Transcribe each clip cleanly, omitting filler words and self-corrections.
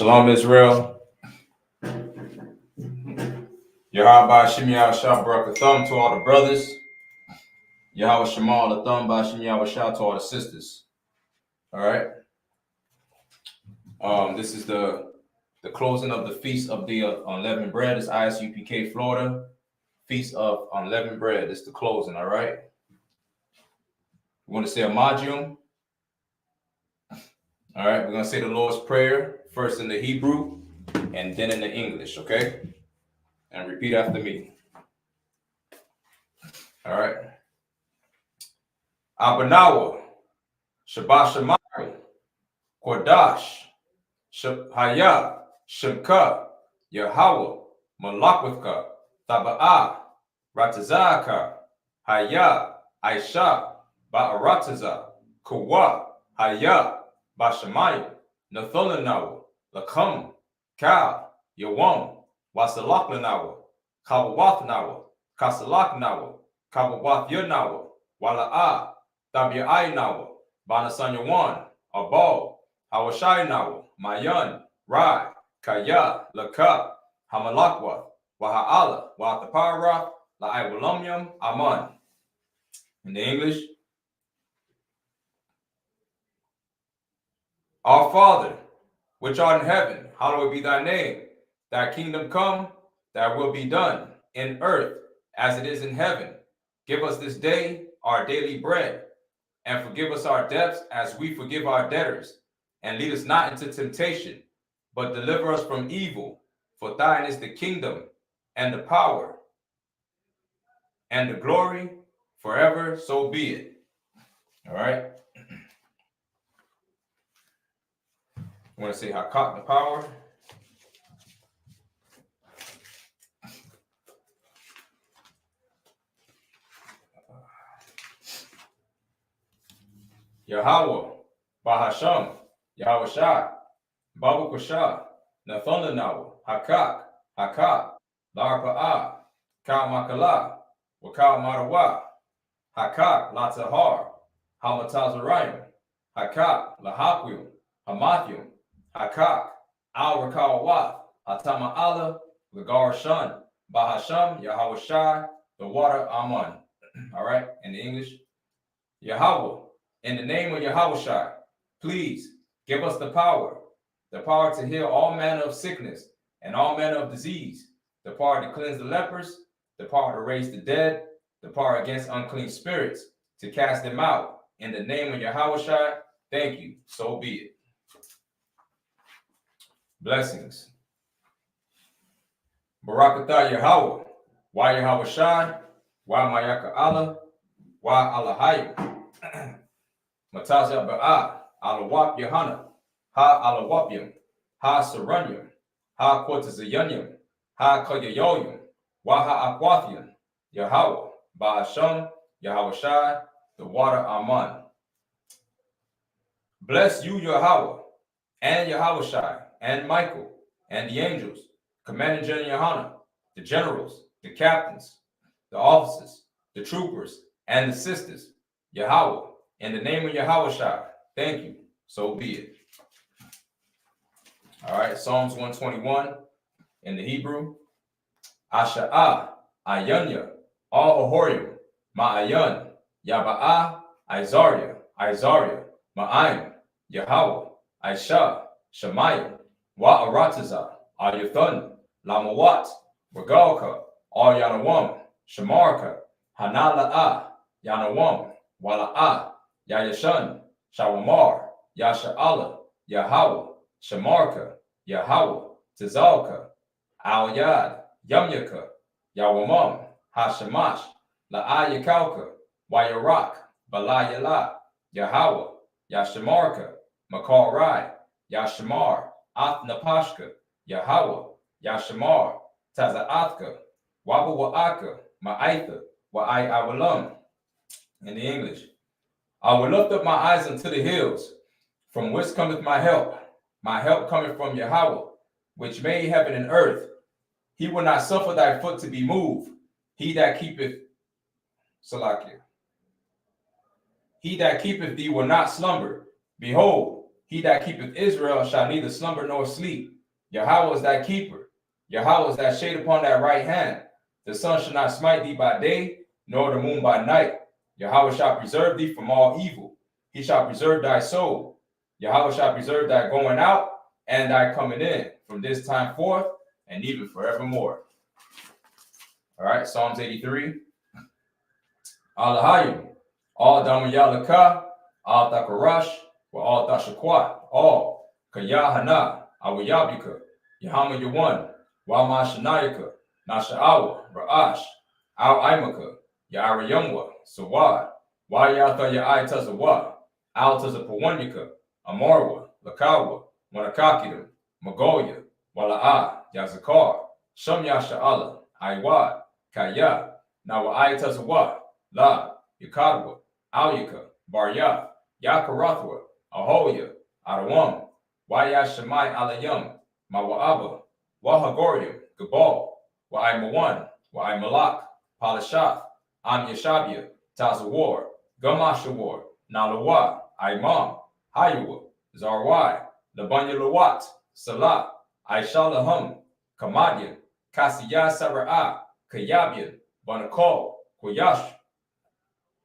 Shalom, Israel. Yahweh Shemi Yahshua Barak Thumb to all the brothers. Yahweh Shemal the Thumb by Shemi Yahshua to all the sisters. All right. This is the closing of the Feast of the Unleavened Bread. It's I.S.U.P.K, Florida. Feast of Unleavened Bread. It's the closing. All right. We want to say a Magium. All right. We're going to say the Lord's Prayer first in the Hebrew and then in the English. Okay. And repeat after me. All right. Abanawa, Shabbat Shemayim, Kodash, Haya, Shemka, Yahweh, Malakwithka, Taba'ah, Ratazaka, Haya, Aisha, Ba'arataza, Kawa, Haya, Bashamayim, Natholanawa, Lakam, Ka, Yawam, Wasalaklanawa, Kawawathnawa, Kasalaknawa, Kawawath Yanawa, Wala'ah, Tabi'ai Nawa, Banasanyawan, Abal, Hawashai Nawa, Mayan, Rai, Kaya, Laka, Hamalakwa, Waha'ala, Wathapara, La'ai Aman. In the English, Our Father, which art in heaven, hallowed be thy name. Thy kingdom come, thy will be done, in earth as it is in heaven. Give us this day our daily bread, and forgive us our debts as we forgive our debtors. And lead us not into temptation, but deliver us from evil. For thine is the kingdom, and the power, and the glory, forever, so be it. All right. I want to say Hakak, the power. Yahweh, Bahasham, Yahweh Shai, Babu Kusha, Nathonanawa, Hakak, Larpa'ah, Ka Makala, Wakal Marawa, Hakak, Latahar, Hamatazarayim, Hakak, Lahakwim, Hamathium, Hakak, Al Rakawath, Hatama Allah, Lagar Shun, Bahasham, Yahweh Shai, the water Aman. All right, in the English, Yahweh, in the name of Yahweh Shai, please give us the power to heal all manner of sickness and all manner of disease, the power to cleanse the lepers, the power to raise the dead, the power against unclean spirits, to cast them out. In the name of Yahweh Shai, thank you. So be it. Blessings. Barakatah Yahweh, Wa Yahweh Shai, Wa Mayaka Allah, Wa Allahayim. Matazah Ba'ah, Alawap YAHANNA, Ha Alawapyam, Ha Saranyam, Ha Kortazayanyam, Ha Koyayoyam, Wa Ha Akwathian, Yahweh, Ba'asham, Yahweh Shai, the water Aman. Bless you, Yahweh, and Yahweh Shai, and Michael, and the angels, Commanding General YAHANNA, the generals, the captains, the officers, the troopers, and the sisters, Yahweh, in the name of Yahweh Shai, thank you. So be it. All right, Psalms 121 in the Hebrew. Asha'ah, Ayanya, Al Ahorim, Ma'ayan, Yaba'ah, Izariah, Ma'ayim, Yahweh, Aisha, Shemayim, Wa'arataza, Ayuthun, Lamawat, Regalka, Al Yanawam, Shemarka, Hanala'ah, Yanawam, Wala'ah, Yayashan, Shawamar, Yasha'ala, Yahweh, Shemarka, Yahweh, Tizalka, Al-Yad, Yamyaka, Yawamam, Hashemash, La'ayakalka, Wayarak, Balayala, Yahweh, Yashemarka, Makarai, Yashemar, Athnapashka, Yahweh, Yashemar, Taza'atka, Wabawa'aka, Ma'aitha, Wa'ai Awalam. In the English, I will lift up my eyes unto the hills, from whence cometh my help. My help cometh from Yahweh, which made heaven and earth. He will not suffer thy foot to be moved. He that keepeth thee will not slumber. Behold, he that keepeth Israel shall neither slumber nor sleep. Yahweh is thy keeper. Yahweh is thy shade upon thy right hand. The sun shall not smite thee by day, nor the moon by night. Yahweh shall preserve thee from all evil. He shall preserve thy soul. Yahweh shall preserve thy going out and thy coming in from this time forth and even forevermore. All right, Psalms 83. Alahayim, all Damayalaka, all Thakarash, all Tashakwat, all YAHANNA, I.S.U.P.K, Yahama Yawan, Wama Shanayaka, Nasha'awa, Ra'ash, Al-Imaka, Ya'arayumwa, Sawad, Wayatha Ya'ai Tazawa, Al Tazapawanyaka, Amarwa, Lakawa, Wanakakidam, Magoya, Wala'a, Yazakar, Shamya Sha'ala, Iwad, Kaya, Nawa'ai Tazawa, La, Yakadwa, Alyaka, Barya, Yakarathwa, Ahoya, Arawam, Wayashamai Alayum, Mawa'aba, Wahagorium, Gabal, Wa'ai Malak, Palashath, Am Yashabia, Tazawar, Gamashawar, Nalawa, Imam, Haywa, Zarwai, Labanya Lawat, Salah, Aishalahum, Kamadian, Kasiya Sara'a, Kayabian, Banakol,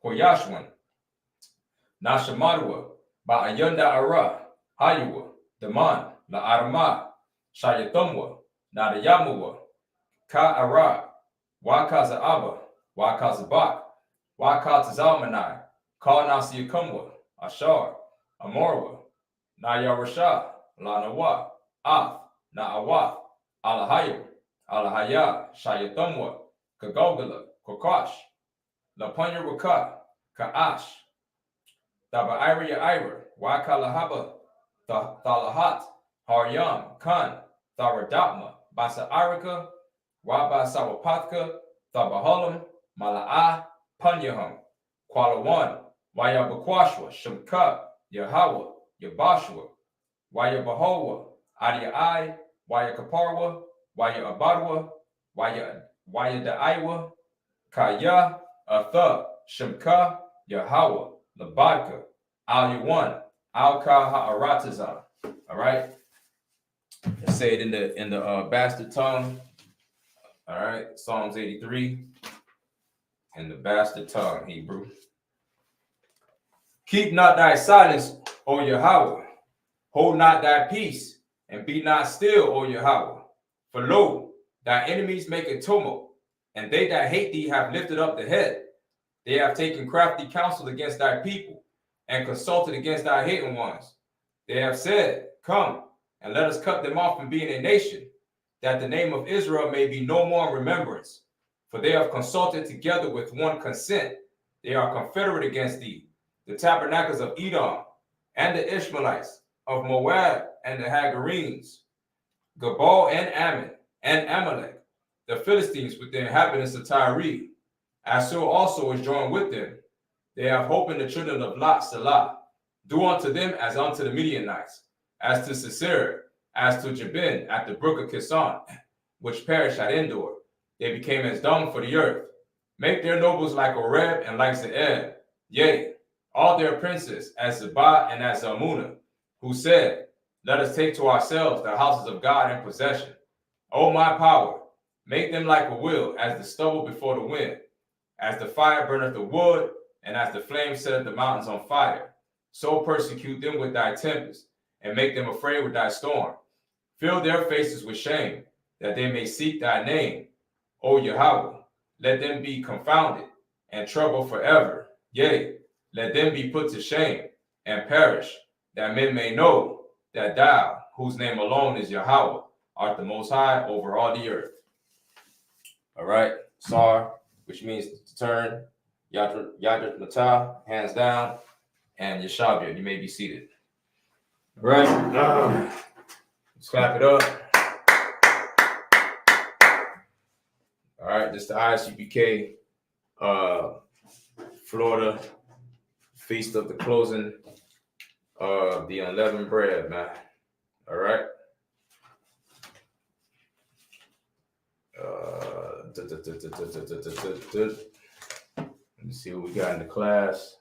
Koyashwan, Nashamadwa, Ba'ayunda Ara, Haywa, Daman, La Arama, Shayatumwa, Nadayamuwa, Ka Ara, Wakazaaba, Wakazabak, Wakatazalmanai, Ka Nasiyakumwa, Ashar, Amorwa, Nayarasha, Lanawa, Af, Na'awath, Alahayim, Alahaya, Shayatumwa, Kagogala, Kokash, Lapanya Raka, Ka'ash, Taba'ira Ira, Wakalahaba, Thalahat, Haryam, Khan, Tharadatma, Basa Arika, Waba Sawapatka, Thabahalam, Mala'ah, Panyaham, Kwalawan, Wayabakwashwa, Shamka, Yahawah, Yabashwa, Wayabahowa, Adiai, Wayakaparwa, Wayabadwa, Wayadaiwa, Kaya, Atha, Shemka, Yahweh, Labadka, Al-Yawan, Al-Ka Ha'arataza. All right. Let's say it in the bastard tongue. All right. Psalms 83 in the bastard tongue, Hebrew. Keep not thy silence, O Yahweh. Hold not thy peace, and be not still, O Yahweh. For lo, thy enemies make a tumult, and they that hate thee have lifted up the head. They have taken crafty counsel against thy people, and consulted against thy hidden ones. They have said, Come, and let us cut them off from being a nation, that the name of Israel may be no more in remembrance. For they have consulted together with one consent. They are confederate against thee, the tabernacles of Edom, and the Ishmaelites, of Moab, and the Hagarenes, Gabal and Ammon, and Amalek, the Philistines with the inhabitants of Tyre. I.S.U.P.K also is joined with them. They have hope in the children of Lot, Salah. Do unto them as unto the Midianites, as to Sisera, as to Jabin at the brook of Kison, which perished at Endor. They became as dung for the earth. Make their nobles like Oreb and like Zeeb, yea, all their princes as Zebah and as Zalmunna, who said, Let us take to ourselves the houses of God in possession. O my power, make them like a wheel, as the stubble before the wind. As the fire burneth the wood, and as the flame setteth the mountains on fire, so persecute them with thy tempest, and make them afraid with thy storm. Fill their faces with shame, that they may seek thy name. O Yahweh, let them be confounded, and troubled forever. Yea, let them be put to shame, and perish, that men may know that thou, whose name alone is Yahweh, art the Most High over all the earth. All right, Sar, which means to turn, Yadrat Matah, hands down, and Yashabia, you may be seated. All right, let's clap it up. All right, this is the I.S.U.P.K. Florida Feast of the Closing of the Unleavened Bread, man. All right. Let me see what we got in the class.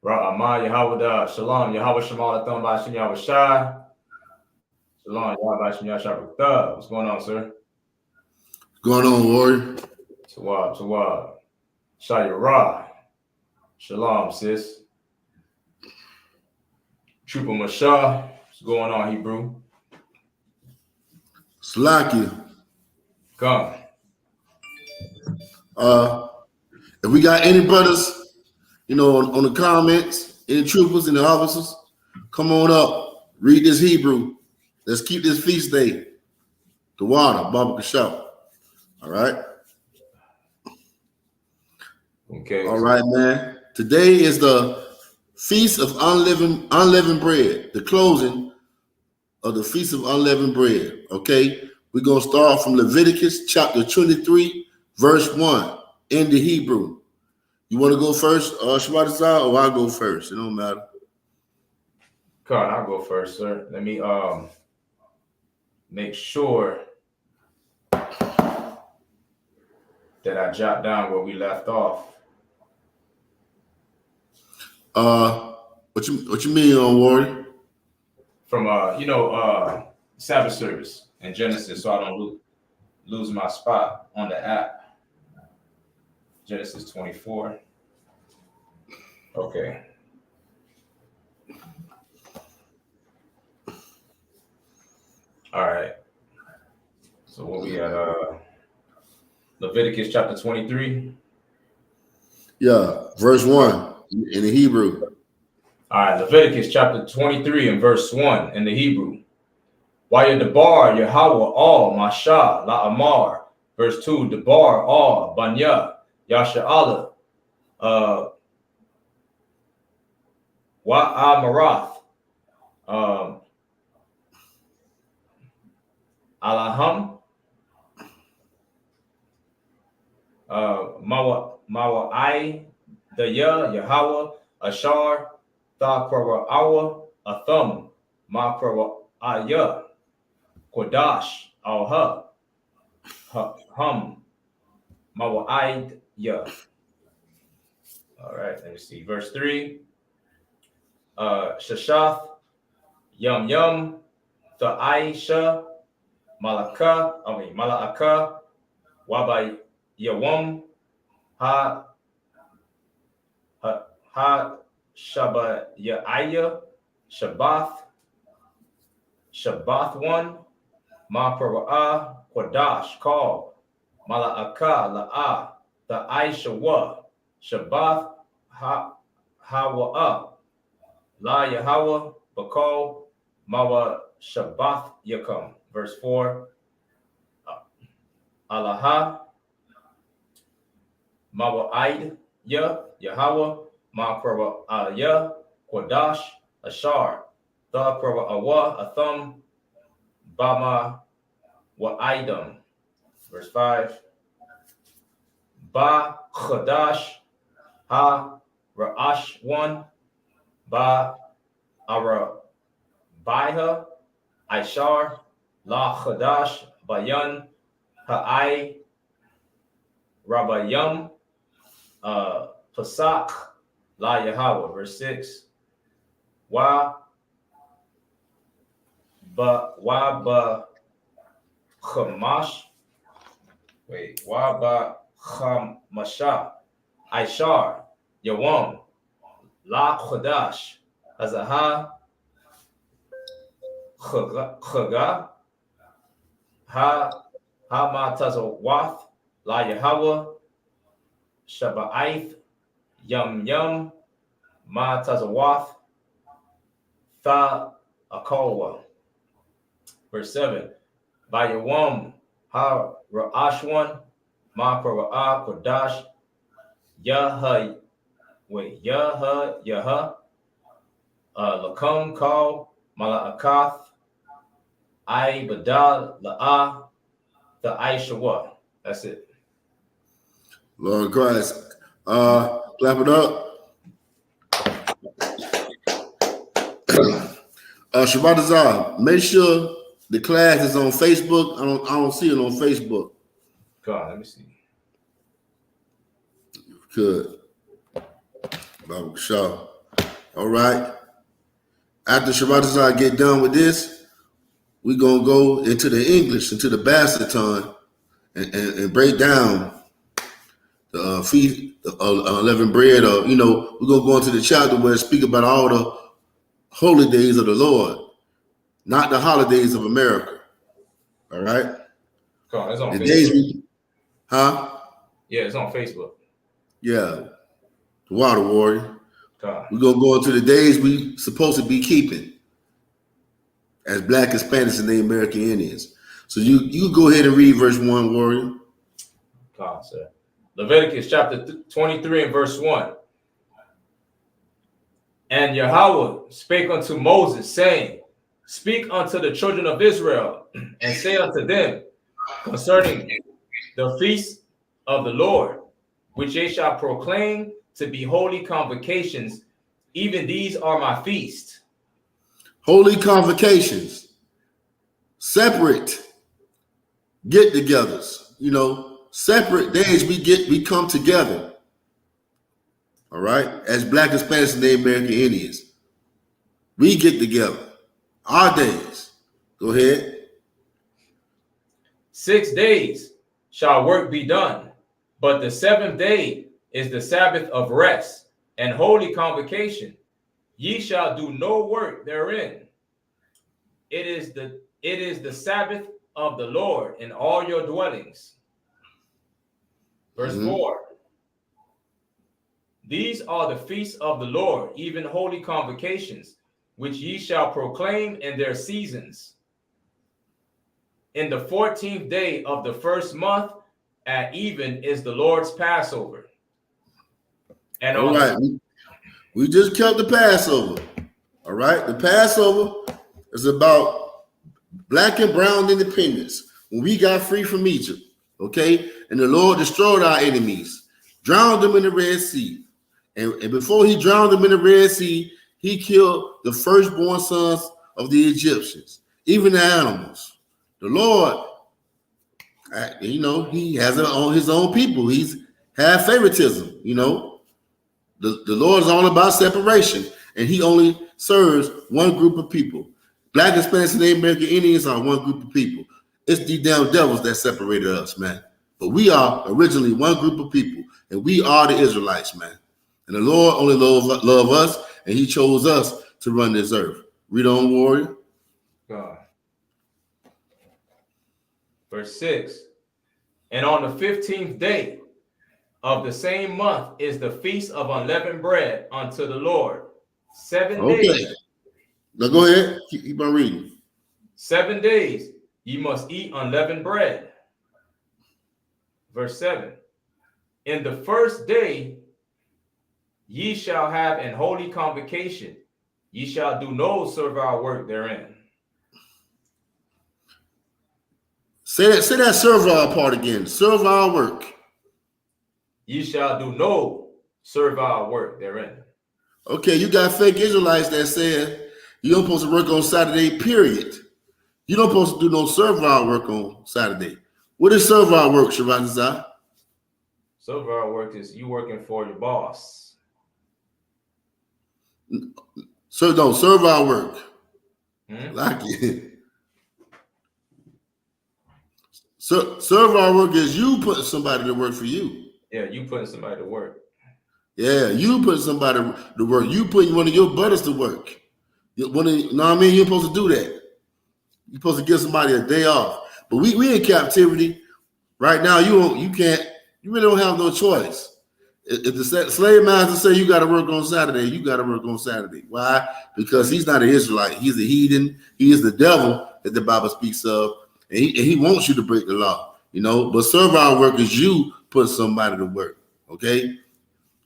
Ra'amah Yahweh Shalom, Yahweh Shemal Athon Bashim Yahweh Shai. Shalom, Yahweh Bashim Yahweh Shai. What's going on, sir? What's going on, warrior? Tawab. Shayarah. Shalom, sis. Trooper Mashah. What's going on, Hebrew? Slakia. Come. If we got any brothers, on the comments, any troopers and the officers, come on up. Read this Hebrew. Let's keep this feast day. The water, Baba Kashaf. All right. Okay. All right, man. Today is the Feast of Unleavened Bread, the closing of the Feast of Unleavened Bread. Okay. We're going to start from Leviticus chapter 23, verse 1 in the Hebrew. You want to go first, Shabbat Azar, or I'll go first? It don't matter. God, I'll go first, sir. Let me make sure that I jot down where we left off. What you mean, warrior? From Sabbath service in Genesis, so I don't lose my spot on the app. Genesis 24. Okay. All right. So what we at? Leviticus chapter 23. Yeah, verse 1 in the Hebrew. All right, Leviticus chapter 23 and verse 1 in the Hebrew. Wayadabar Yahweh all Masha La Amar. Verse 2, Dabar all Banya Yasha'ala Wa'amarath Alaham Mawa I the Yahweh Ashar Tha Kara Awa Athum Ma Kara Aya Kodash Alha Hum Mawa Ya. All right, let me see. Verse 3. Shashath Yum the Aisha Mala'aka Waba Yawam Ha Shaba Ya'aya Shabbath 1 Ma Para'ah Kodash Call Mala'aka La'a the Aisha Wa Shabbath Hawa'ah La Yahweh Bakal Mawa Shabbath Yakum. Verse 4. Alaha Mawa Aid Yahweh Ma Krava Ya Kodash Ashar Tha Krava Awa Athum Bama Wa Aidam. Verse 5. Ba Kodash Ha Ra'ash 1 Ba Ara Baiha Aishar La Khadash Bayan Ha'ai Rabayam Pasak La Yahweh. Verse 6. Wa ba Chamash. Wait. Wa ba Chamasha Aishar Yawam La Khadash Azaha Chaga Ha Matazawath La Yahweh Shaba'ith Yum Matazawath Tha Akowa. Verse 7. By Yawam Ha Ra'ashwan Ma Para'ah Kodash Yaha Lakum Kal Mala'akath I Badal La'ah the Aishawa. That's it. Lord Christ. Clap it up. Shabbat Azar, make sure the class is on Facebook. I don't see it on Facebook. God, let me see. Good. Baba Shaw. All right. After Shabbat and I get done with this, we're going to go into the English, into the Basseton, and break down the feast, the unleavened bread. Or, we're going to go into the chapter where it speaks about all the holy days of the Lord, not the holidays of America. All right? Come on, it's on The Facebook. days huh? Yeah, it's on Facebook. Yeah. The Water Warrior. Come We're going to go into the days we supposed to be keeping as Black, Hispanics, and Native American Indians. So you go ahead and read verse 1, Warrior. Come on, sir. Leviticus chapter 23 and verse 1. And Yahweh spake unto Moses, saying, Speak unto the children of Israel, and say unto them concerning the feast of the Lord, which they shall proclaim to be holy convocations, even these are my feasts. Holy convocations, separate get-togethers, separate days we come together. All right, as Black, Hispanics, and Native American Indians, we get together. Our days. Go ahead. 6 days shall work be done, but the seventh day is the Sabbath of rest and holy convocation. Ye shall do no work therein. It is the Sabbath of the Lord in all your dwellings. Verse 4. These are the feasts of the Lord, even holy convocations, which ye shall proclaim in their seasons. In the 14th day of the first month at even is the Lord's Passover. And all right, we just kept the Passover. All right, the Passover is about Black and brown independence when we got free from Egypt. Okay, and the Lord destroyed our enemies, drowned them in the Red Sea. And before he drowned them in the Red Sea, he killed the firstborn sons of the Egyptians, even the animals. The Lord, he has it on his own people. He's had favoritism, The Lord is all about separation, and he only serves one group of people. Black, Hispanics, and Native American Indians are one group of people. It's the damn devils that separated us, man. But we are originally one group of people, and we are the Israelites, man. And the Lord only love us, and he chose us to run this earth. Read on, Warrior. God. Verse 6. And on the 15th day of the same month is the feast of unleavened bread unto the Lord. 7 days. Now go ahead. Keep on reading. 7 days ye must eat unleavened bread. Verse 7. In the first day ye shall have an holy convocation. Ye shall do no servile work therein. Say that servile part again. Servile work. Ye shall do no servile work therein. Okay, you got fake Israelites that said you don't supposed to work on Saturday, period. You don't supposed to do no servile work on Saturday. What is servile work, Shabbat Zah? Servile work is you working for your boss. So no, servile work. Like it. So servile work is you putting somebody to work for you. Yeah, you putting somebody to work. Yeah, you putting somebody to work. You putting one of your brothers to work. You know what I mean? You're supposed to do that. You're supposed to give somebody a day off. But we in captivity right now. You can't. You really don't have no choice. If the slave master say you got to work on Saturday, you got to work on Saturday. Why? Because he's not an Israelite. He's a heathen. He is the devil that the Bible speaks of, and he wants you to break the law. But servile work is you put somebody to work. Okay.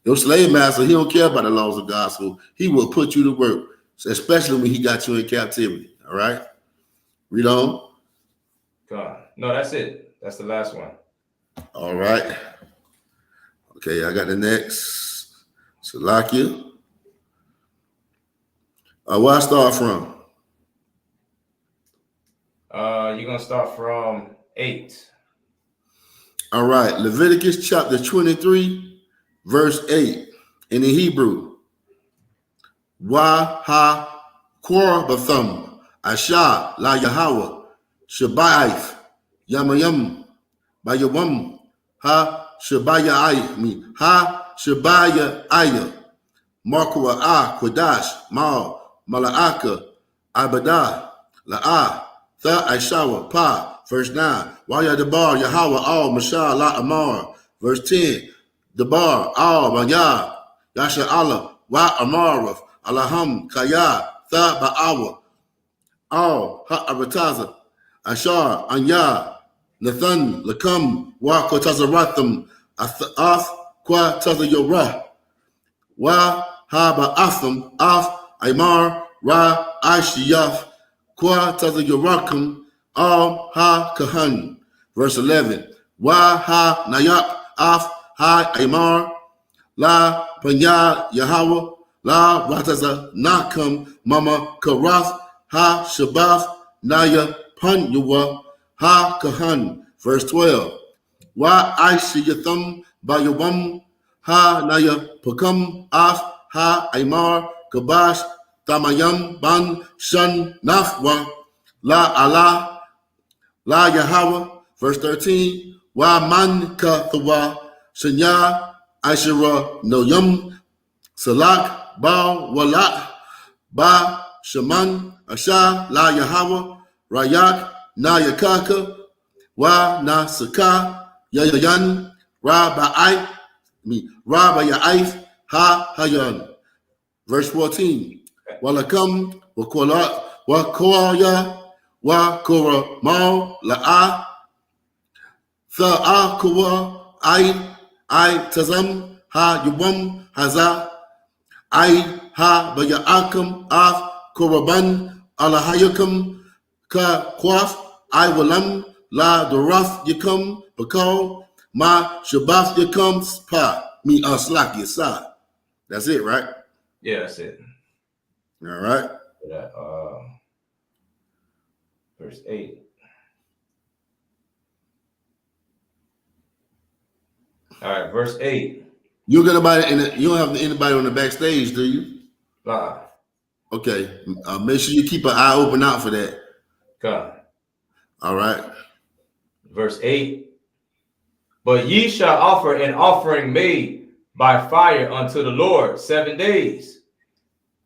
Your slave master, he don't care about the laws of God, so he will put you to work, especially when he got you in captivity. All right? Read on. God. No, that's it. That's the last one. All right. Okay, I got the next. Salakia. Where I start from? You're going to start from 8. All right. Leviticus chapter 23, verse 8. In the Hebrew. Wahakorabathum, Asha, La Yahweh, Shabaif, Yamayam, Bayawam, Ha Shabaya me, Ha Shabaya Aya, Markwa A, Quadash, Mal, Malaaka, Abadah, La'ah, Tha Aishawa, Pa, verse 9, Waya Debar, Yahweh, Al, Mashah, La Amar, verse 10, Debar, Al, Maya, Yasha Allah, Wa Amaraf, Alaham, Kaya, Tha Ba'awa, Al, Ha-Arataza, Ashar, Anya, Nathan, Lakam, Wa Kotazaratham, Af, Kwa Tazayorah, Wa Haba Atham, Af, Aymar, Ra, Aishiyaf, Kwa Tazayorakum, Al, Ha Kahan. Verse 11, Wa Ha Nayak, Af, Ha Aymar, La Panya Yahweh, La Rataza Nakam, Mama Karath, Ha Shabaf, Naya Panyuwa, Ha Kahan. Verse 12. Wa Aishiyathum Bayawam, Ha Naya Pakam, Af, Ha Aymar, Kabash, Tamayam, Ban, Shun, Nafwa, La Allah, La Yahweh. Verse 13. Wa Man Kathawa, Shanya, Aishara, Noyam, Salak, Ba, Walak, Ba, Shaman, Asha, La Yahweh, Rayak, Na Yakaka, Wa Na Saka, Yayan, Ra Ba'ai, Ra Ba'aif, Ha Hayan. Verse 14. Walakam, Wakoya, Wa Kora Mal, La'a, Tha'a Kawa, I Tazam, Ha Yubam, Haza, I Ha Bayakam, Af Koraban, Alahayakam, Ka Kwaf, I Walam, La Dorath Yakam, Bakal, Ma Shabaf Yakam, Pa, Me Slak Yasa. That's it, right? Yeah, that's it. All right. That, verse 8. All right, verse 8. You don't have anybody on the backstage, do you? Nah. Okay. Make sure you keep an eye open out for that. Come. All right. Verse 8. But ye shall offer an offering made by fire unto the Lord 7 days.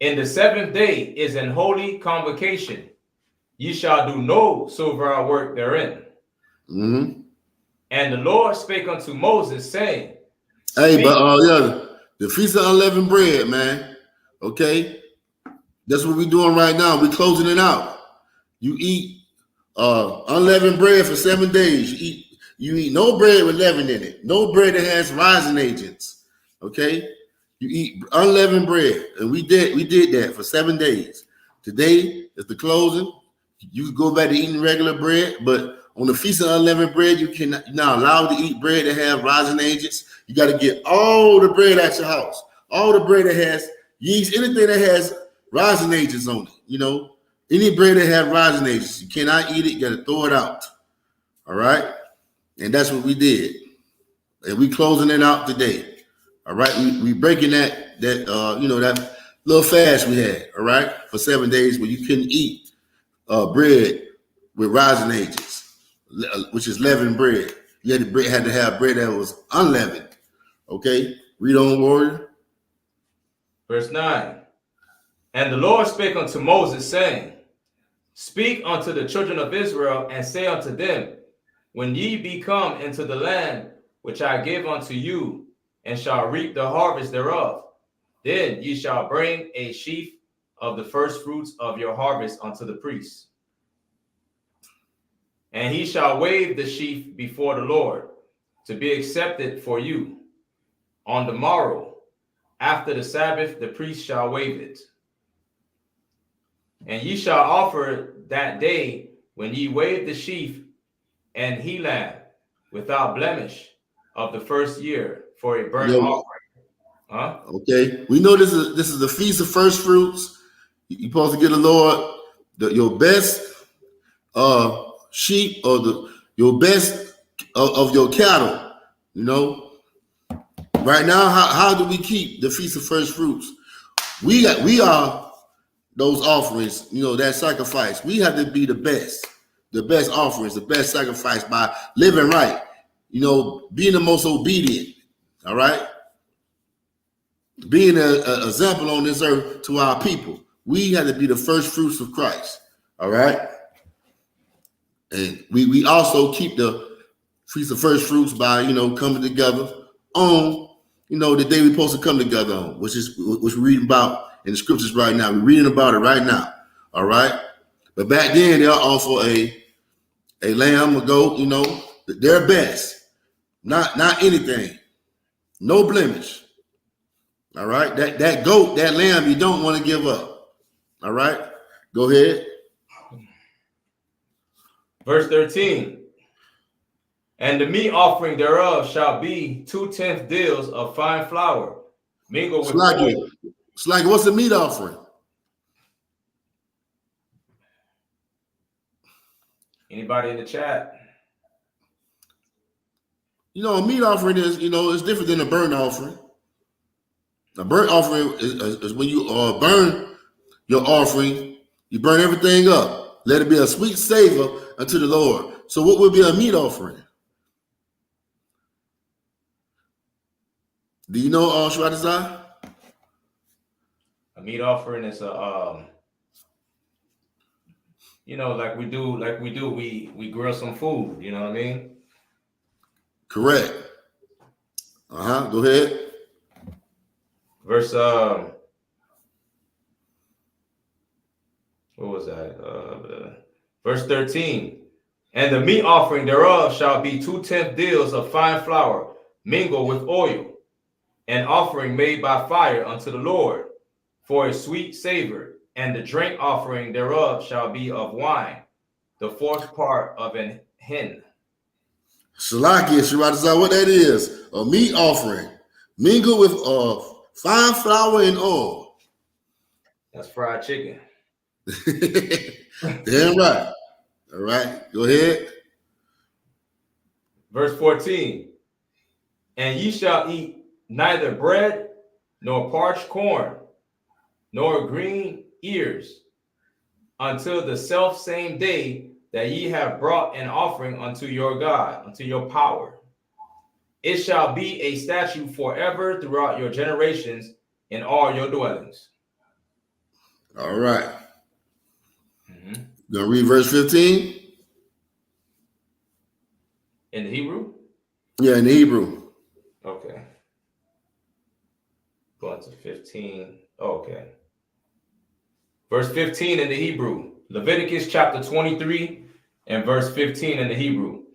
In the 7th day is an holy convocation. Ye shall do no servile work therein. Mm-hmm. And the Lord spake unto Moses, saying, Hey, but yeah, the Feast of Unleavened Bread, man. Okay, that's what we're doing right now. We're closing it out. You eat unleavened bread for 7 days. You eat no bread with leaven in it. No bread that has rising agents. Okay, you eat unleavened bread, and we did that for 7 days. Today is the closing. You can go back to eating regular bread, but on the Feast of Unleavened Bread, you're not allowed to eat bread that have rising agents. You got to get all the bread at your house. All the bread that has yeast, anything that has rising agents on it. You know, any bread that has rising agents, you cannot eat it. You got to throw it out. All right, and that's what we did, and we closing it out today. All right, we breaking that that little fast we had. All right, for 7 days where you couldn't eat bread with rising agents, which is leavened bread. You had to have bread that was unleavened. Okay, read on, warrior. Verse 9. And the Lord spake unto Moses, saying, Speak unto the children of Israel, and say unto them, When ye be come into the land which I give unto you, and shall reap the harvest thereof, then ye shall bring a sheaf of the first fruits of your harvest unto the priest. And he shall wave the sheaf before the Lord, to be accepted for you. On the morrow, after the Sabbath, the priest shall wave it. And ye shall offer that day, when ye wave the sheaf, and he lamb without blemish of the first year for a burnt offering. Okay, we know this is the Feast of First Fruits. You're supposed to get the Lord your best sheep or your best of your cattle. You know, right now, how do we keep the Feast of First Fruits? We are those offerings, that sacrifice. We have to be the best offerings, the best sacrifice by living right, being the most obedient. All right. Being an example on this earth to our people. We have to be the first fruits of Christ. All right. And we also keep the feast of first fruits by, coming together on, the day we're supposed to come together on, which we're reading about in the scriptures right now. We're reading about it right now. All right. But back then, they'll offer a lamb, a goat, their best. Not anything. No blemish. All right. That goat, that lamb, you don't want to give up. All right. Go ahead. Verse 13. And the meat offering thereof shall be 2/10 deals of fine flour, mingled with oil. It's like, what's the meat offering? Anybody in the chat? A meat offering is, it's different than a burnt offering. A burnt offering is when you burn your offering, you burn everything up. Let it be a sweet savor unto the Lord. So what would be a meat offering? Do you know, Shradazai? A meat offering is like we do, we grill some food, you know what I mean? Correct. Go ahead. Verse what was that? Verse 13. And the meat offering thereof shall be 2/10 deals of fine flour, mingled with oil, an offering made by fire unto the Lord, for a sweet savor. And the drink offering thereof shall be of wine, the fourth part of an hin. Shalaki, Shradazai, what that is? A meat offering, mingled with fine flour and oil. That's fried chicken. Damn right. All right, go ahead. Verse 14. And ye shall eat neither bread, nor parched corn, nor green ears, until the self same day that ye have brought an offering unto your God, unto your power. It shall be a statute forever throughout your generations in all your dwellings. All right. Gonna read verse 15? In the Hebrew? Yeah, in the Hebrew. Okay. Going to 15. Okay. Verse 15 in the Hebrew. Leviticus chapter 23 and verse 15 in the Hebrew.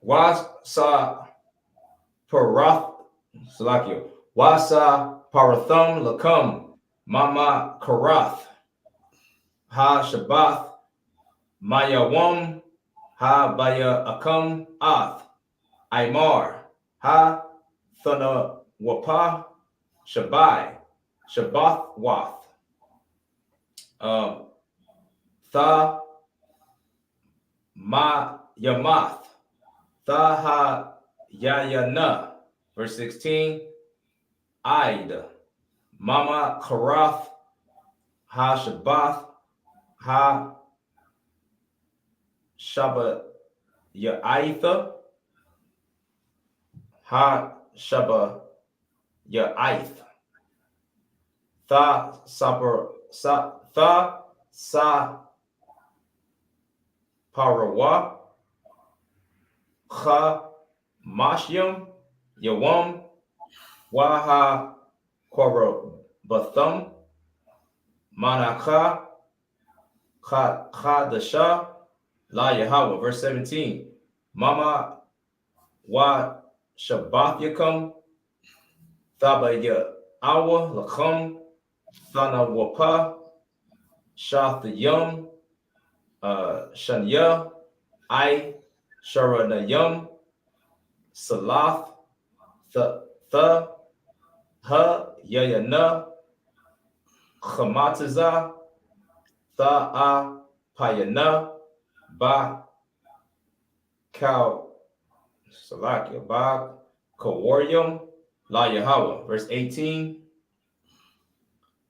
Wasa parath salakio. Wasa parathum lakam mama karath ha shabath mayawam ha baya akam ath Aimar ha thana wapa shabai shabath wath tha ma yamath tha ha yayana. Verse 16. Id mama karath ha shabath ha shaba ya'itha ha shaba ya'ith tha sabar sa parawa cha mashyam yawam waha korabatham manaka chadasha la Yahweh. Verse 17. Mama wa shabath yakam thaba awa lakam thana wapa shathayam shanya I sharanayam salath the ha yayana chamataza tha'a payana ba kal salakia ba kawarium la Yahweh. Verse 18.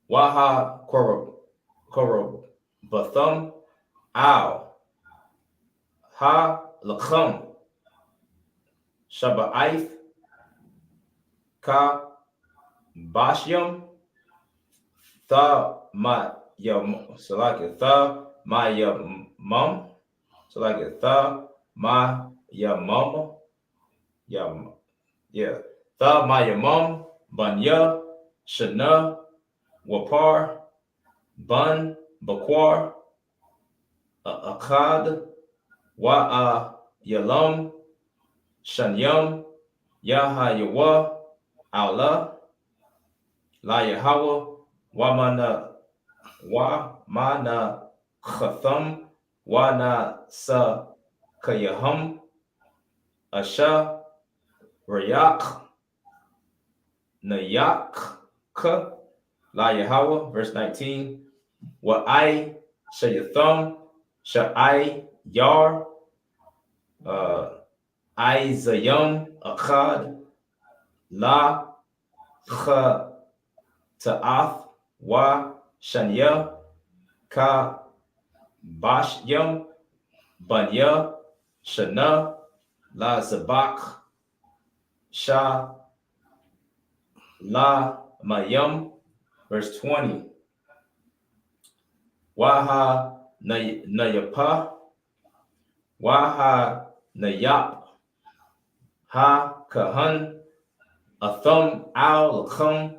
Waha Korobathum Al Ha Lakhum Shaba'ith Ka Bashyam Tha Ma Yam Salaka Tha Ma Yamum Salaka Tha Ma Yamum Yam yeah Tha Ma Yamum Banya Shana Wapar Bun Bakwar Akkad Wa'a Yalam Shanyam Yahayawa Allah La Yahawah Wamana Khatham Wana Sa Kayahum Asha Rayak Nayak Ka La Yahawah. Verse 19. Wa I Shayathum Sha'ai Yar I Zayum Akkad La Kha Ta'ath Wa Shanya Ka Bashyam Banya Shana La Zabak Sha La Mayam. Verse 20. Waha Nayapa Waha Nayap Ha Kahan Athum Al Lakhum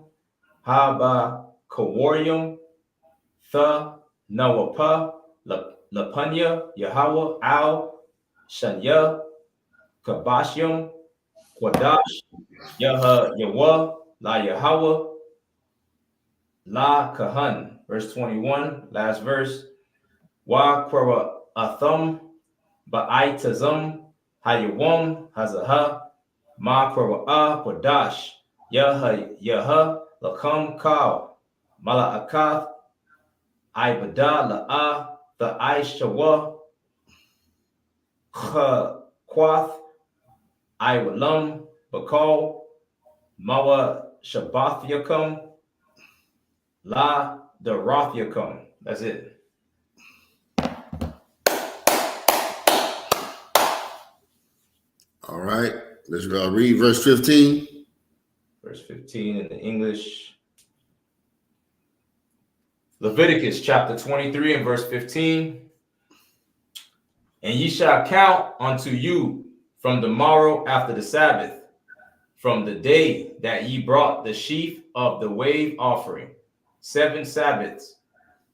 Haba Kawarium Tha Nawapa Lapanya Yahawah Al Shanya Kabashyam Kwadash Yaha La Yahawah La Kahan. Verse 21, last verse. Wa Kwara Athum Ba'itazum Hayawam Hazaha Ma Kwara Kwadash Yaha Lakam Kaw Mala'akath Ibada La'a the I.S.U.P.K Kwath Iwalam Bakal Mawa Shabbathyakam La Darathyakam. That's it. All right. Let's read verse 15. Verse 15 in the English. Leviticus chapter 23 and verse 15. And ye shall count unto you from the morrow after the Sabbath, from the day that ye brought the sheaf of the wave offering, 7 Sabbaths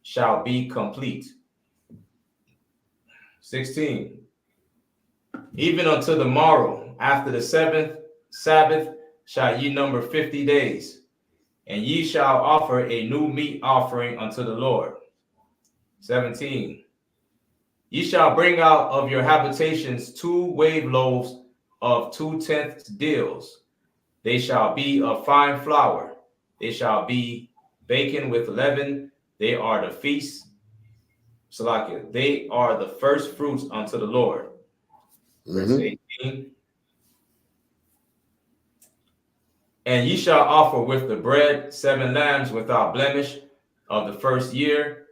shall be complete. 16. Even unto the morrow after the 7th Sabbath shall ye number 50 days, and ye shall offer a new meat offering unto the Lord. 17. Ye shall bring out of your habitations 2 wave loaves of 2/10 deals. They shall be of fine flour. They shall be baken with leaven. They are the feast. Salakia. They are the first fruits unto the Lord. Verse 18. And ye shall offer with the bread 7 lambs without blemish of the first year,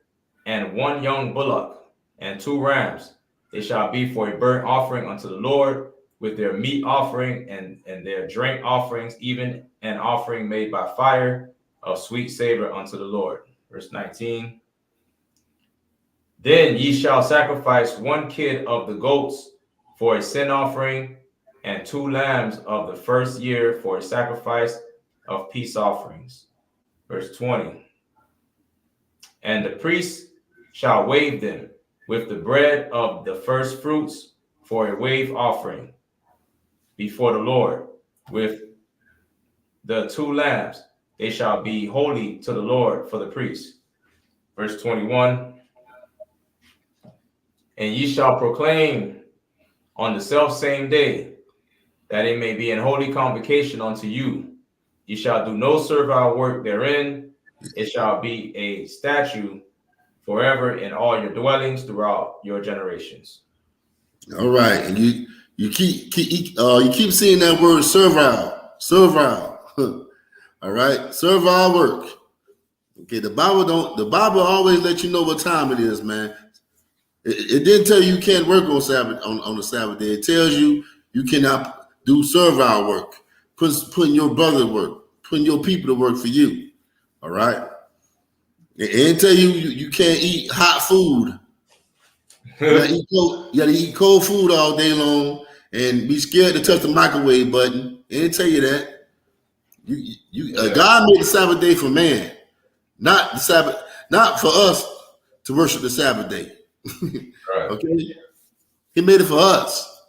and 1 young bullock, and 2 rams. They shall be for a burnt offering unto the Lord, with their meat offering and their drink offerings, even an offering made by fire of sweet savor unto the Lord. Verse 19. Then ye shall sacrifice 1 kid of the goats for a sin offering, and 2 lambs of the first year for a sacrifice of peace offerings. Verse 20. And the priest shall wave them with the bread of the first fruits for a wave offering before the Lord, with the 2 lambs. They shall be holy to the Lord for the priest. Verse 21. And ye shall proclaim on the selfsame day, that it may be an holy convocation unto you. Ye shall do no servile work therein. It shall be a statute forever in all your dwellings throughout your generations. All right, and you keep seeing that word servile. All right, servile work. Okay, the Bible always let you know what time it is, man. It didn't tell you can't work on Sabbath on the Sabbath day. It tells you you cannot do servile work, putting your brother to work, putting your people to work for you. All right. It didn't tell you can't eat hot food. You gotta eat cold food all day long and be scared to touch the microwave button. It didn't tell you that. God made the Sabbath day for man, not the Sabbath, not for us to worship the Sabbath day. Right. Okay, He made it for us.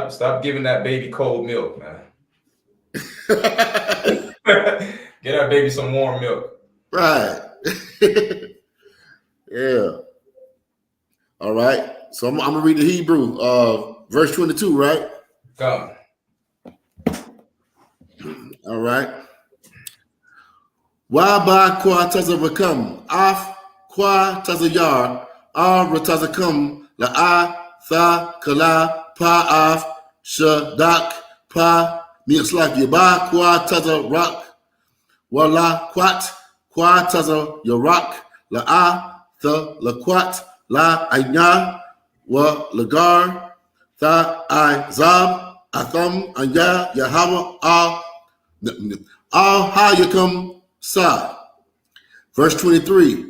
Stop giving that baby cold milk, man. Get that baby some warm milk. Right. Yeah. All right. So I'm gonna read the Hebrew, verse 22. Right. Come. All right. Wa ba kwa tazavakam af kwa tazayar ar ratazakam la tha kala pa af shadak pa mislak yaba kwa tazarak wala kwat kwa tazayarak la la kwat la ayna wa lagar tha I zab atham anya yahama al hayakam sa. Verse 23.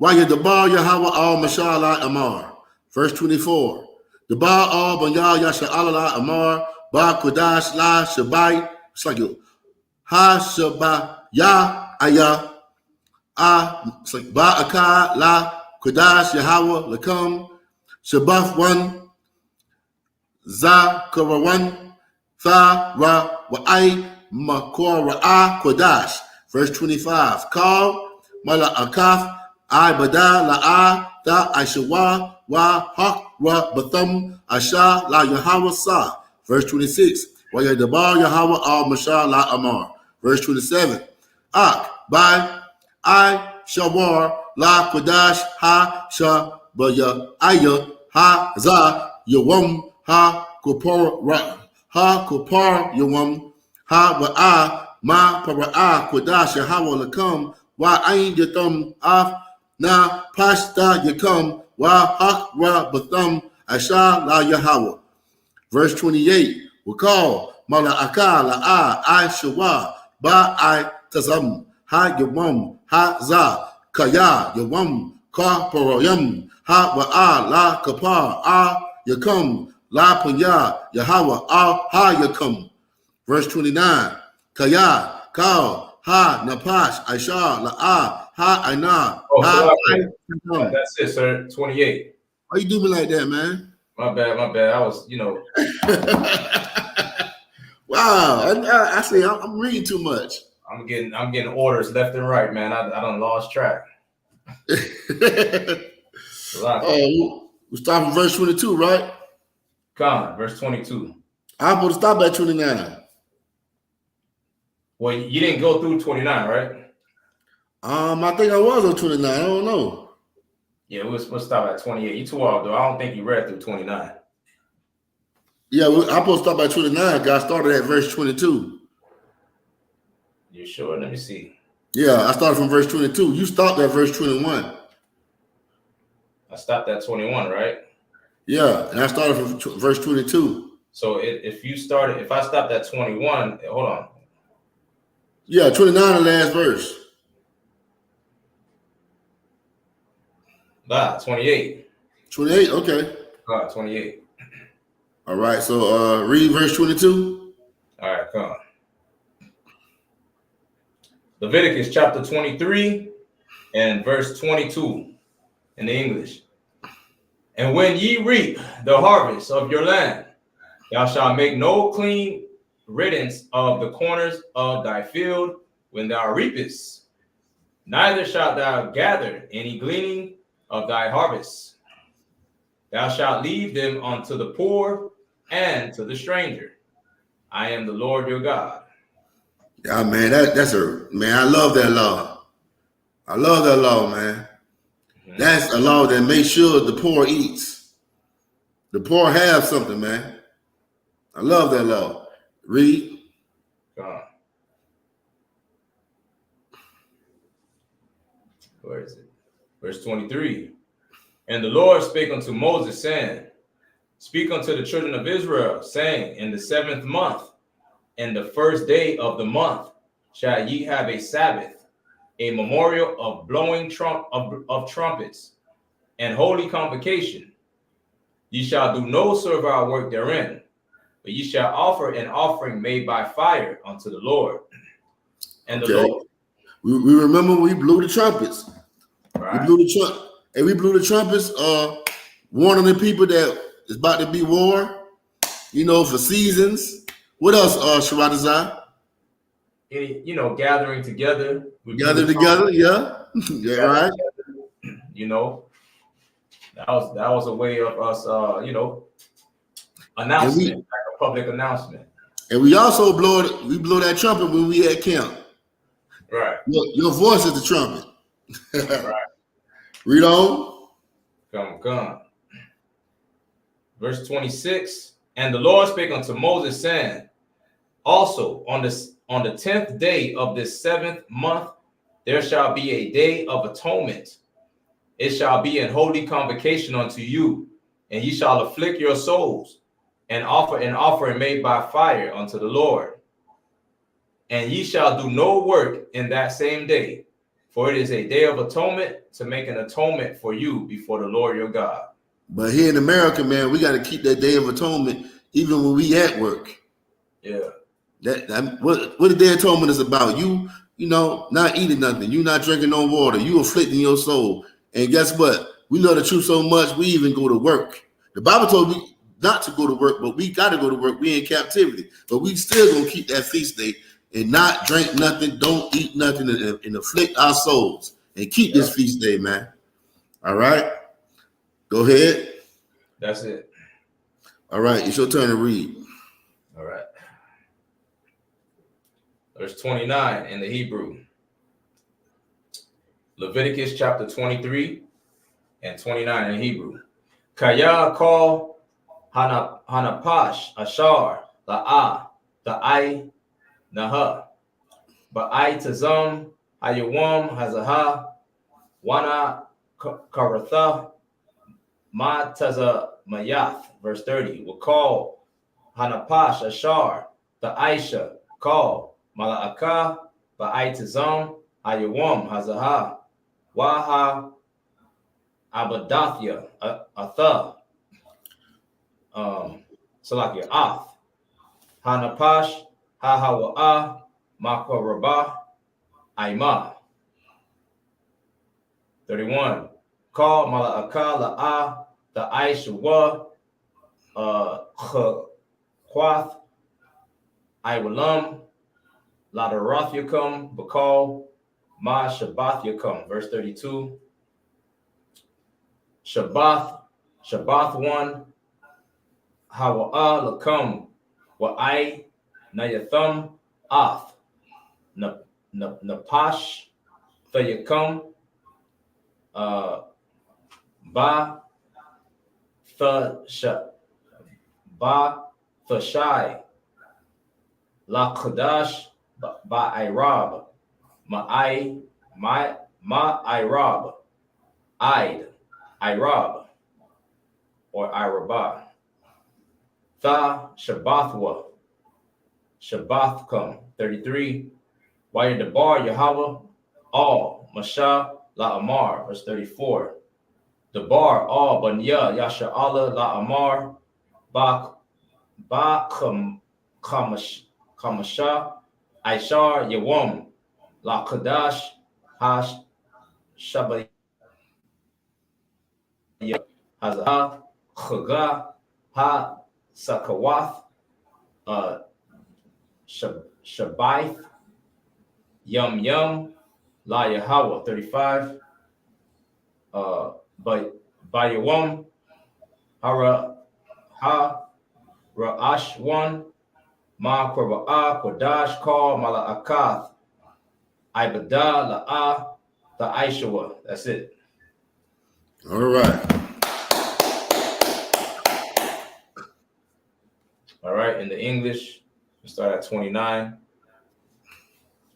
Wayadabar Yahweh al Mashallah Amar. Verse 24. Dabar al Banya Yasha Allah Amar Ba Kodash La Shabai. It's like Ha Shabba Ya Aya it's like Ba Aka La Kodash Yahweh Lakam Shabaf 1 Za Karawan Tha Ra Wa'ai Makora Kodash. Verse 25. Call Mala Akaf I Bada La Da Aishawa Wa Hak Wa Batham Asha La Yahweh Sa. Verse 26. Wa Yadabar Yahweh Al Masha La Amar. Verse 27. Ak by I Shawar La Kodash Ha Sha Baya Aya Ha Za Yawam Ha Kopor Yawam Ha Wa'a Ma Para'a Kodash Yahweh Lakam Wa Ain Yatham Af Na Pashta Yakam Wa Hak Ra Batham Asha La Yahweh. Verse 28. Wakal Mala Aka La I Shawa Ba I Tazam Ha Yawam Ha Za Kaya Yawam Ka Paroyam Ha Wa'a La Kapar Yakam La Panya Yahweh Ha Yakam. Verse 29. Kaya Kal Ha Napash Aisha La Ha Aina Ha So that's it, sir. 28. Why you do me like that, man? My bad. I was, Wow, I see. I'm reading too much. I'm getting orders left and right, man. I done lost track. Oh, we start from verse 22, right? Come, verse 22. I'm supposed to stop at 29. Well, you didn't go through 29, right? I think I was on 29. I don't know. Yeah, we'll stop at 28. You too off, though. I don't think you read through 29. Yeah, I'm supposed to stop at 29. I started at verse 22. You sure? Let me see. Yeah, I started from verse 22. You stopped at verse 21. I stopped at 21, right? Yeah, and I started from verse 22. So if I stopped at 21, hold on. Yeah, 29, the last verse. 28. 28, okay. 28. All right, so read verse 22. All right, come on. Leviticus chapter 23 and verse 22 in the English. And when ye reap the harvest of your land, thou shalt make no clean riddance of the corners of thy field when thou reapest, neither shalt thou gather any gleaning of thy harvest. Thou shalt leave them unto the poor and to the stranger. I am the Lord your God. Yeah, man, man, I love that law. I love that law, man. Mm-hmm. That's a law that makes sure the poor eats. The poor have something, man. I love that law. Read. Where is it? Verse 23. And the Lord spake unto Moses, saying, Speak unto the children of Israel, saying, In the 7th month, in the 1st day of the month, shall ye have a Sabbath, a memorial of blowing of trumpets, and holy convocation. Ye shall do no servile work therein, but ye shall offer an offering made by fire unto the Lord. And okay. the Lord, we remember we blew the trumpets. right. We blew the trumpet, and we blew the trumpets, warning the people that it's about to be war. You know, for seasons. What else, Sharadazai? You know, gathering together. We Gather together, yeah. Yeah, right. Together, you know, that was a way of us, you know, announcement, like a public announcement. And we also blow that trumpet when we at camp. Right. Your voice is the trumpet. Right. Read on. Come. Verse 26. And the Lord spake unto Moses, saying, Also on the 10th day of this 7th month, there shall be a day of atonement. It shall be an holy convocation unto you, and ye shall afflict your souls, and offer an offering made by fire unto the Lord. And ye shall do no work in that same day, for it is a day of atonement, to make an atonement for you before the Lord your God. But here in America, man, we got to keep that day of atonement even when we at work. Yeah. What the day of atonement is about? You know, not eating nothing. You not drinking no water. You afflicting your soul. And guess what? We love the truth so much, we even go to work. The Bible told me not to go to work, but we got to go to work. We in captivity. But we still going to keep that feast day and not drink nothing, don't eat nothing, and afflict our souls. And keep this feast day, man. All right? Go ahead. That's it. All right, it's your turn to read. All right. Verse 29 in the Hebrew. Leviticus chapter 23 and 29 in Hebrew. Kaya call Hanapash Ashar La'ah Ta'ai Naha Ba'ai Tazam Hayawam Hazaha Wana Karatha Ma Taza Mayath. Verse 30. Will call Hanapash Ashar the Aisha call Mala'aka Ba'ai Tazam Hayawam Hazaha Waha Abadathia Atha Salakia Ath Hanapash Hahawa'a Makoraba Aima. 31. Call Mala'aka La'a the Aishawa Khwath Iwalam Ladarathiakum Bakal Ma Shabbathiakum. Verse 32. Shabbath 1 Hawa'a Lakum Wa'ai Nayathum Ath Napash Thayakum Ba Thashai La Kadash Ba Irab Ma Irab Id Irab or Irabah. Tha Shabbathwa Shabbathkum. 33. Why the bar Yahweh all Masha La Amar. Verse 34. The bar all Banya Yasha Allah La Amar Ba Kamasha Aishar Yawam La Kadash Hash Shabbat Hazah Chaga Ha Sakawath Shabaith Yum La Yahweh. 35. But Bayawam Hara Ha Ra'ash 1 Ma Korba'a Kodash Call Mala'akath Ibadah La'ah the Aishawa. That's it. All right. All right. In the English, we start at 29.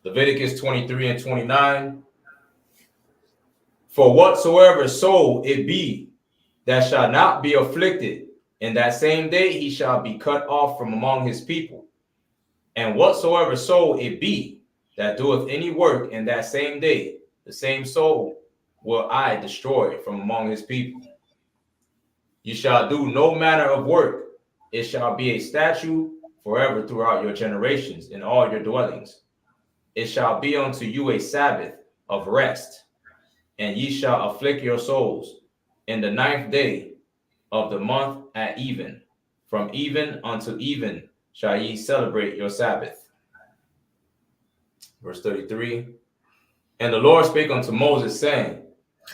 Leviticus 23 and 29. For whatsoever soul it be that shall not be afflicted, in that same day he shall be cut off from among his people. And whatsoever soul it be that doeth any work in that same day, the same soul will I destroy from among his people. You shall do no manner of work. It shall be a statute forever throughout your generations in all your dwellings. It shall be unto you a Sabbath of rest, and ye shall afflict your souls in the 9th day of the month at even. From even unto even shall ye celebrate your Sabbath. Verse 33. And the Lord spake unto Moses, saying,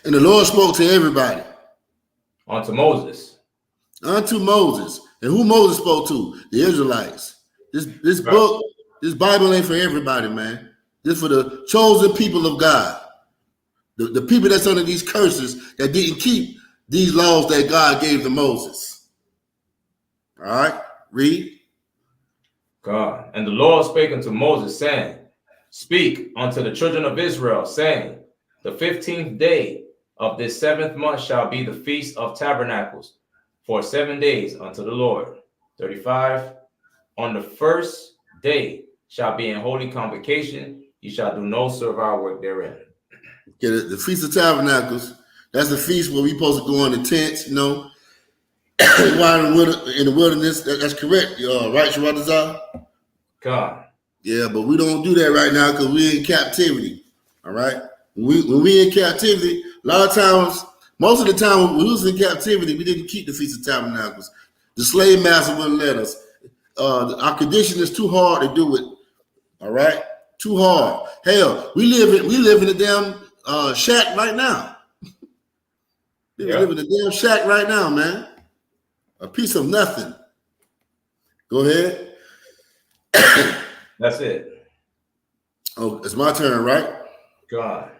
And the Lord spoke to everybody. Unto Moses. Unto Moses. And who Moses spoke to? The Israelites. This Right. book, this Bible ain't for everybody, man. This for the chosen people of God. The people that's under these curses that didn't keep these laws that God gave to Moses. All right, read. God. And the Lord spake unto Moses, saying, Speak unto the children of Israel, saying, The 15th day of this 7th month shall be the Feast of Tabernacles, for 7 days unto the Lord. 35. On the first day shall be in holy convocation. You shall do no servile work therein. Okay, the Feast of Tabernacles, that's the feast where we supposed to go in the tents, you know, while in the wilderness. That's correct, right, Sharadazar? God. Yeah, but we don't do that right now because we're in captivity. All right, when we in captivity, a lot of times, most of the time when we was in captivity, we didn't keep the Feast of Tabernacles. The slave master wouldn't let us. Our condition is too hard to do it. All right, too hard. Hell, we live in a damn shack right now. We live in a damn shack right now, man. A piece of nothing. Go ahead. That's it. Oh, it's my turn, right? God.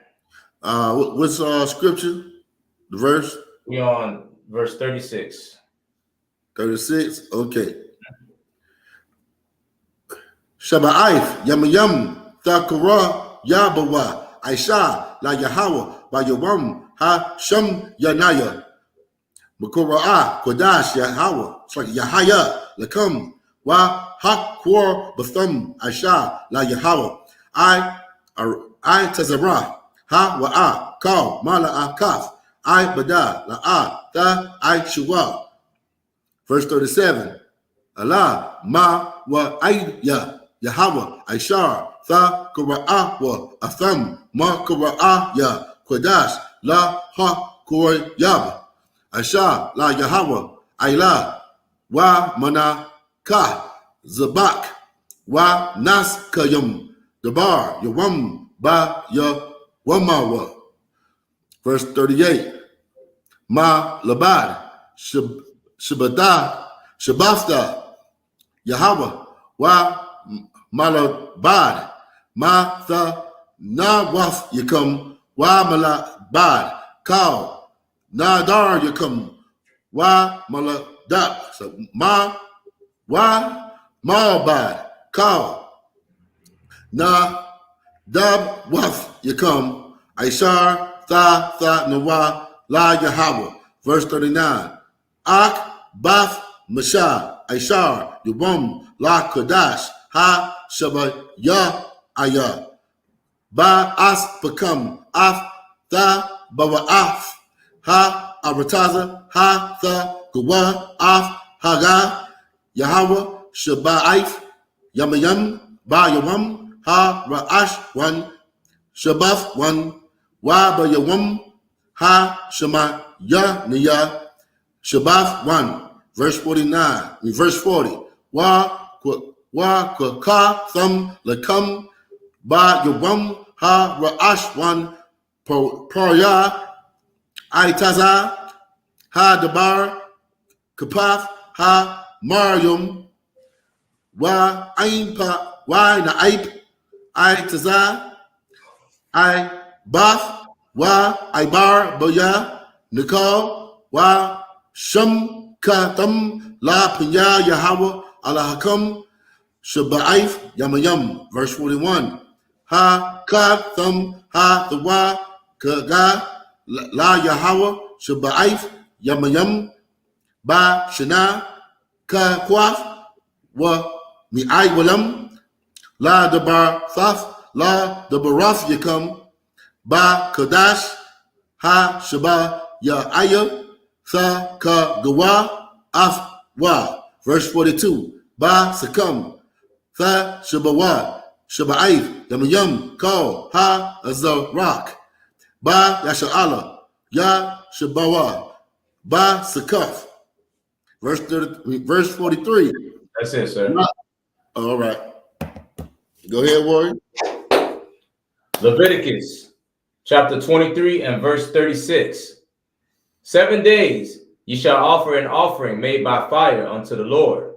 What's scripture? The verse? We on verse 36. 36? Okay. Shaba'if, Yamayam, Thakara, Yabawa, Aisha, La Yahawah, Bayawam, Ha Sham Yanaya, Makura'ah, Kodash, Yahawah. It's like Yahaya, Lakam, Wa Ha Kwar Batham, Aisha, La Yahawah. I Tazarah, Ha Wa'a, Kal, Mala Akaf, I Bada, La'a, Ta I Shuwa. Verse 37. Allah ma wa ayya Yahweh Aishar tha Qura'ah wa Atham ma Qura'ah ya Qadash la ha Qura'yab Aishar la Yahweh Ayla wa mana ka Zabak wa nas kayum Dabar Yawam ba ya Wamawa. Verse 38. Ma labad Shabada Shabafta Yahweh wa malabad ma tha na waf yakum wa malabad kal nadar yakum wa maladak. So ma wa malabad kal na dab waf yakum Aishar tha nawa la Yahweh. Verse 39. Ak Bath Mashah Aishar Yubam La Kodash Ha Shaba Ya Aya Ba As Bakam Af Tha Bawa Af Ha Arataza Ha Tha Gawa Af Haga Yahweh Shaba'if Yamayam Ba Yawam Ha Ra'ash one Shabaf one Wa Ba Yawam Ha Shama Ya Niya Shabbat 1, verse 49, verse 40. Wa ka thum lakam ba yawam ha ra'ash 1 parya aitaza ha dabar kapaf ha marium wa aimpa wa naib aitaza I bath wa ibar boya nikal wa Sham katam la pinya Yahweh ala hakam Shaba'if Yamayam. Verse 41. Ha katham ha the wa kaga La Yahweh Shabbaif Yamayam Ba Shana Ka Kwaf Wa Mi'ai Walam La Dabar Thaf La Dabarath Yakam Ba Kadash Ha Shabba Ya Aya Tha Ka Gawa Af Wa. Verse 42. Ba Sakam Tha Shabbawa Shabbaif Yamayam Kal Ha Azarak Ba Yasha'ala Ya Shabbawa Ba Sakaf. Verse 43. That's it, sir. All right. Go ahead, Warrior. Leviticus chapter 23 and verse 36. 7 days ye shall offer an offering made by fire unto the Lord.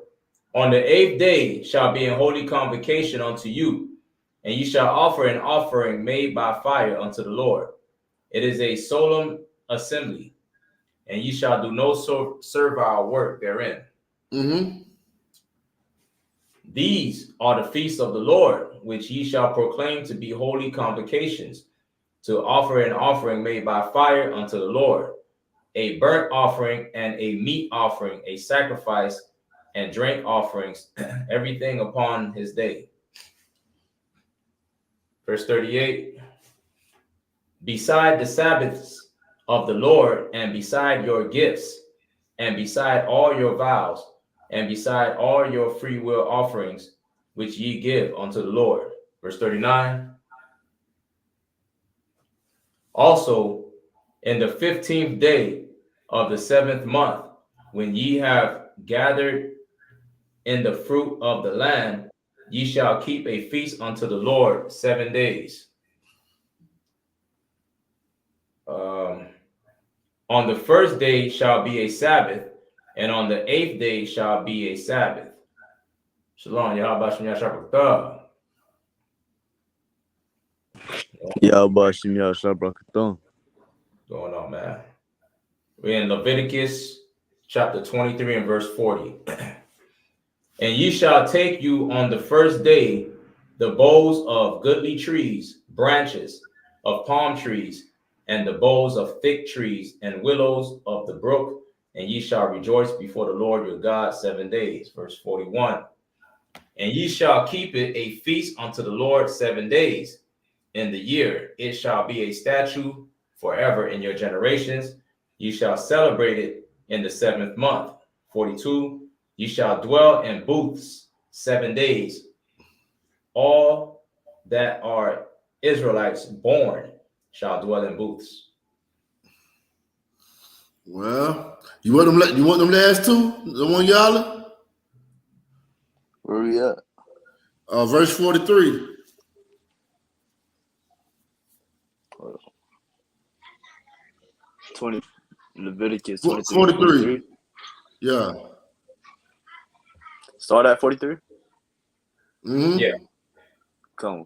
On the 8th day shall be an holy convocation unto you, and ye shall offer an offering made by fire unto the Lord. It is a solemn assembly, and ye shall do no servile work therein. Mm-hmm. These are the feasts of the Lord, which ye shall proclaim to be holy convocations, to offer an offering made by fire unto the Lord, a burnt offering and a meat offering, a sacrifice and drink offerings, everything upon his day. Verse 38. Beside the Sabbaths of the Lord, and beside your gifts, and beside all your vows, and beside all your free will offerings, which ye give unto the Lord. Verse 39. Also, in the 15th day of the 7th month, when ye have gathered in the fruit of the land, ye shall keep a feast unto the Lord 7 days. On the first day shall be a Sabbath, and on the 8th day shall be a Sabbath. Shalom, Yahweh Shem Yahshua. Yahweh Shem Yahshua. Going on, man. We're in Leviticus chapter 23 and verse 40. And ye shall take you on the first day the boughs of goodly trees, branches of palm trees, and the boughs of thick trees and willows of the brook, and ye shall rejoice before the Lord your God 7 days. Verse 41. And ye shall keep it a feast unto the Lord 7 days in the year. It shall be a statute forever in your generations. Ye shall celebrate it in the 7th month. 42. Ye shall dwell in booths 7 days. All that are Israelites born shall dwell in booths. Well, you want them last two? The one y'all? Where we at? Verse 43. Leviticus 43. Yeah. Start at 43? Mm-hmm. Yeah. Come.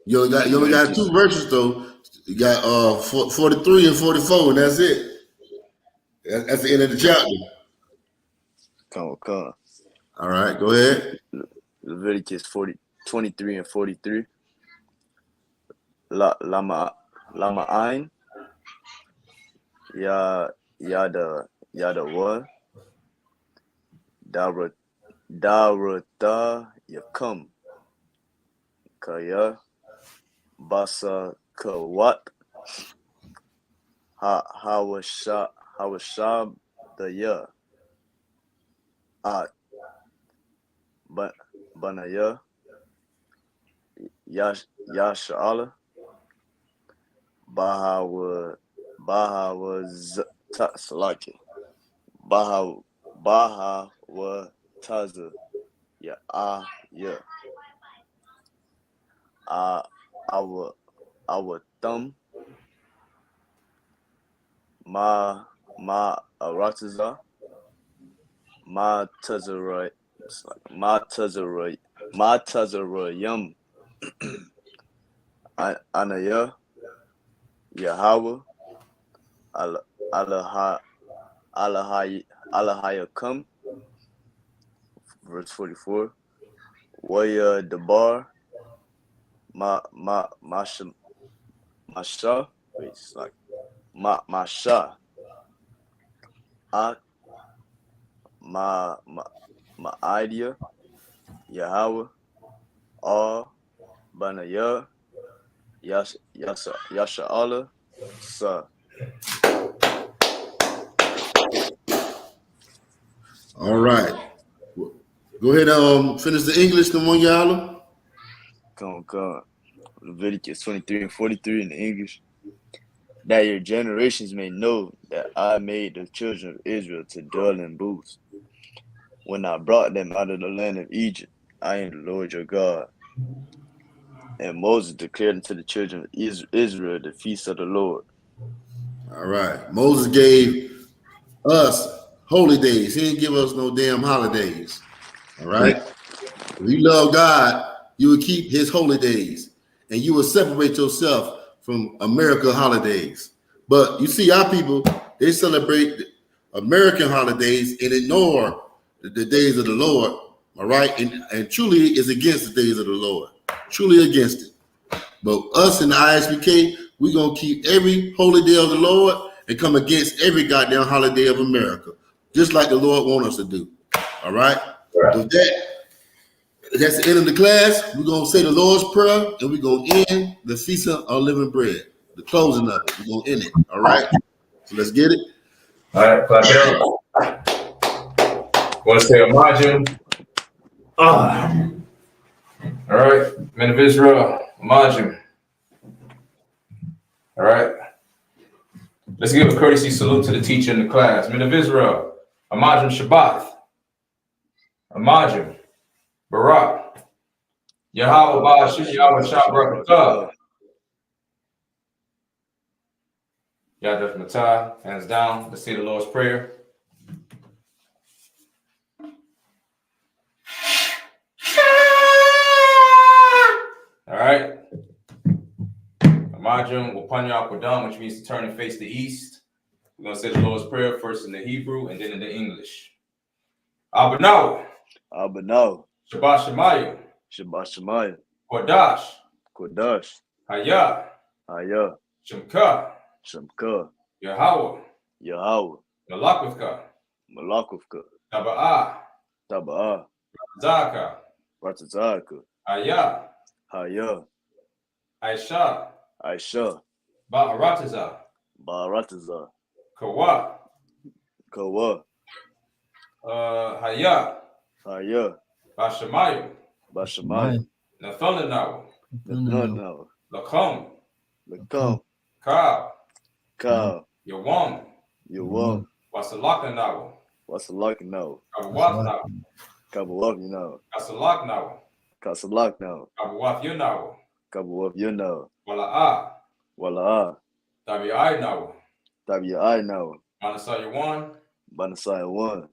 You only got two verses though. You got 43 and 44, and that's it. That's the end of the chapter. Come. All right, go ahead. Leviticus 23 and 43. Lama Ein. Yada what? Darata Yakam. Kaya Basa Kawat. Hawashab the Ya. At Banaya Yasha'ala Baha was Salaki Baha wa Taza Ya our thumb Ma Arataza Ma Tazarayam Anaya Yahweh Allahayakam. Verse 44. Waya Dabar Masha. Wait, it's like Masha, Ak, my idea, Yahweh, all, Banaya, Yasha, Sa. All right. Go ahead, finish the English, the one y'all. Come. Leviticus 23 and 43 in the English. That your generations may know that I made the children of Israel to dwell in booths. When I brought them out of the land of Egypt, I am the Lord your God. And Moses declared unto the children of Israel the feast of the Lord. All right. Moses gave us holy days. He didn't give us no damn holidays. All right. If you love God, you will keep his holy days and you will separate yourself from American holidays. But you see, our people, they celebrate American holidays and ignore the days of the Lord. All right. And truly is against the days of the Lord. Truly against it. But us in the I.S.U.P.K, we're going to keep every holy day of the Lord and come against every goddamn holiday of America, just like the Lord wants us to do. All right? With that's the end of the class. We're going to say the Lord's Prayer, and we're going to end the Feast of Unleavened Bread, the closing of it. We're going to end it. All right? So let's get it. All right, clap it up. Want to say Imagine? All right, men of Israel, Imagine. All right. Let's give a courtesy salute to the teacher in the class. Men of Israel, Imagine Shabbat. Imagine Barak. Yahweh Ba'ashim Yahweh Shabbat. Yadaf Matah, hands down. Let's say the Lord's Prayer. All right. Imagine Wapanya Akwadam, which means to turn and face the east. We're going to say the Lord's Prayer first in the Hebrew and then in the English. Abanaw. Shabbat Shemayu. Kodash. Haya. Shemka. Yahweh. Malakwivka. Taba'ah. Ratazaka. Haya. Aisha. Ba'arataza. Kawa. Haya. Bashemayu. Nathanaw. Lakam. Ka. Yawam. Wasalakanaw. Kabawatnaw. Kasalaknaw. Kabawathyanaw. Wala'ah. Tabi'aynaw. Banasayawan.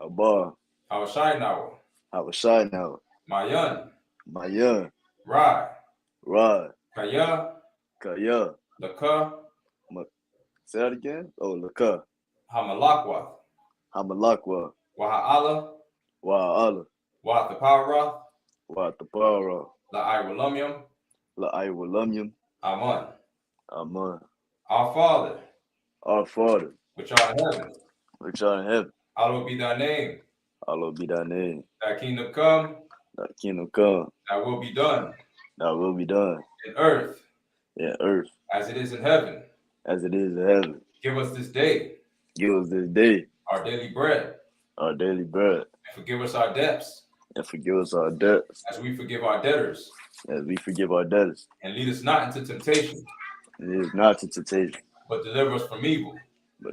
Abal. Hawashaynaw. Mayan. Rad. Kaya. Laka. Say that again? Oh, Laka. Hamalakwa. Waha'ala. Wathapara. La'aywalamyam. Aman. Our Father. Which art in heaven. Hallowed be thy name. Thy kingdom come. Thy will be done. In earth. As it is in heaven. Give us this day. Our daily bread. And forgive us our debts. As we forgive our debtors. And lead us not into temptation. But deliver us from evil. For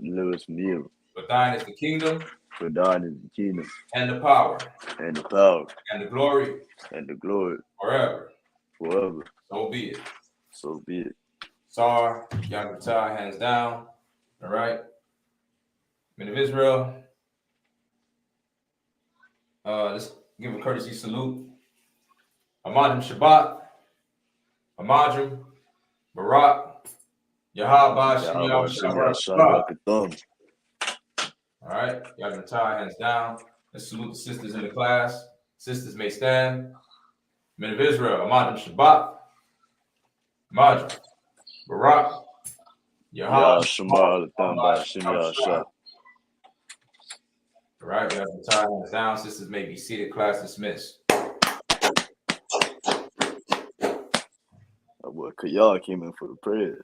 thine is the kingdom. And the power. And the glory. Forever. So be it. Sar, Yahweh, hands down. All right. Men of Israel. Let's give a courtesy salute. Imagine Shabbat. Imagine Barak. Yahweh Shabbat. All right. Yahweh, hands down. Let's salute the sisters in the class. Sisters may stand. Men of Israel. Imagine Shabbat. Imagine Barak. YAHANNA. Shema Alatan Shem Yahshua. All right, we have the time down. Sisters may be seated. Class dismissed. Well, y'all came in for the prayers.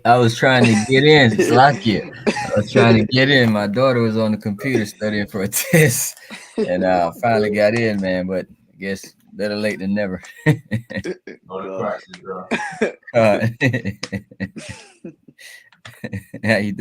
I was trying to get in. Slakia. I was trying to get in. My daughter was on the computer studying for a test, and I finally got in, man. But I guess better late than never. Go to class, girl. How you doing?